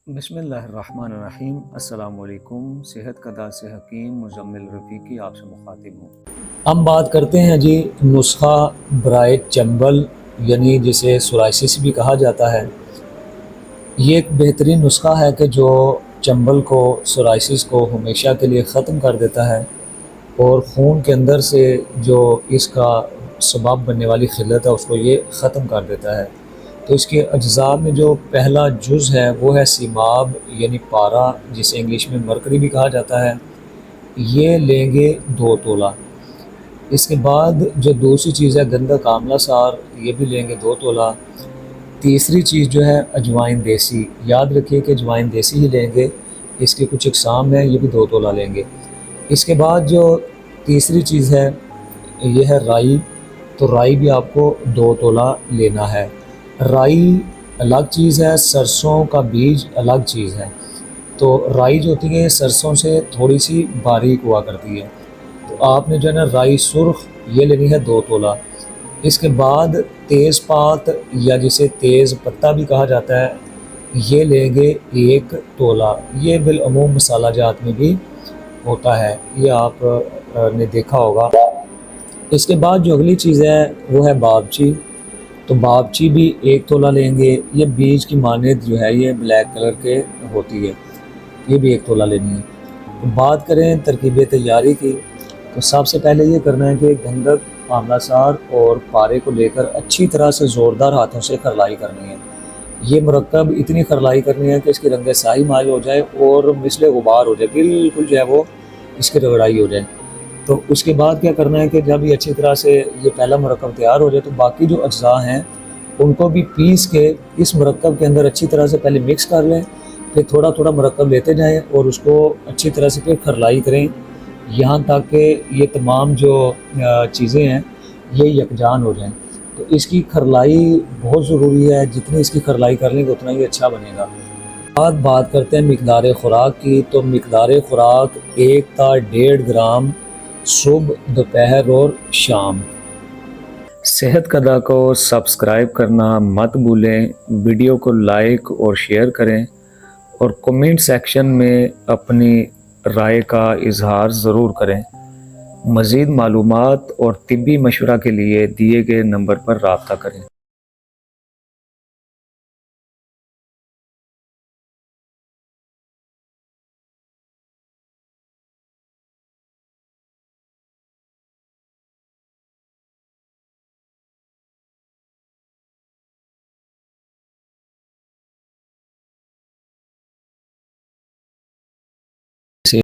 बिस्मिल्लाहिर्रहमानिर्रहीम। अस्सलामुअलैकुम। सेहत का दास से हकीम मुज़म्मिल रफ़ीकी आपसे मुखातिब हूँ। हम बात करते हैं जी नुस्ख़ा बराए चंबल यानी जिसे सोराइसिस भी कहा जाता है। ये एक बेहतरीन नुस्ख़ा है कि जो चंबल को सोराइसिस को हमेशा के लिए ख़त्म कर देता है और खून के अंदर से जो इसका सबब बनने वाली ख़िल्लत है उसको ये ख़त्म कर देता है। तो इसके अज्ज़ा में जो पहला जुज़ है वो है सीमाब यानी पारा, जिसे इंग्लिश में मरकरी भी कहा जाता है। ये लेंगे 2 तोला। इसके बाद जो दूसरी चीज़ है गंधक आंवला सार, ये भी लेंगे 2 तोला। तीसरी चीज़ जो है अजवाइन देसी, याद रखिए कि अजवाइन देसी ही लेंगे। इसके कुछ इकसाम हैं, ये भी 2 तोला लेंगे। इसके बाद जो तीसरी चीज़ है ये है राई, तो राई भी आपको 2 तोला लेना है। राई अलग चीज़ है, सरसों का बीज अलग चीज़ है। तो राई जो होती है सरसों से थोड़ी सी बारीक हुआ करती है। तो आपने जो है ना राई सुर्ख ये लेनी है 2 तोला। इसके बाद तेज़पात या जिसे तेज़ पत्ता भी कहा जाता है ये लेंगे 1 तोला। ये बिलअमूम मसाला जात में भी होता है, ये आप ने देखा होगा। इसके बाद जो अगली चीज़ है वो है बाबची, तो बाबची भी 1 तोला लेंगे। ये बीज की मानद जो है ये ब्लैक कलर के होती है, ये भी 1 तोला लेनी है। तो बात करें तरकीब तैयारी की, तो सबसे पहले ये करना है कि गंधक आंवला सार और पारे को लेकर अच्छी तरह से ज़ोरदार हाथों से खरलाई करनी है। ये मुरक्कब इतनी खरलाई करनी है कि इसकी रंग साई माल हो जाए और मिसले गुबार हो जाए, बिल्कुल जो है वो इसकी रगड़ाई हो जाए। तो उसके बाद क्या करना है कि जब ये अच्छी तरह से ये पहला मुरक्कब तैयार हो जाए तो बाकी जो अज्जा हैं उनको भी पीस के इस मुरक्कब के अंदर अच्छी तरह से पहले मिक्स कर लें। फिर थोड़ा थोड़ा मुरक्कब लेते जाएं और उसको अच्छी तरह से फिर खरलाई करें यहाँ तक कि ये तमाम जो चीज़ें हैं ये यकजान हो जाएं। तो इसकी खरलाई बहुत ज़रूरी है, जितनी इसकी खरलाई कर लेंगे उतना ही अच्छा बनेगा। आज बात करते हैं मिकदार ख़ुराक की, तो मिकदार ख़ुराक 1 था 1.5 ग्राम सुबह, दोपहर और शाम। सेहत का दा को सब्सक्राइब करना मत भूलें, वीडियो को लाइक और शेयर करें और कमेंट सेक्शन में अपनी राय का इजहार ज़रूर करें। मज़ीद मालूमात और तिब्बी मशवरा के लिए दिए गए नंबर पर राब्ता करें।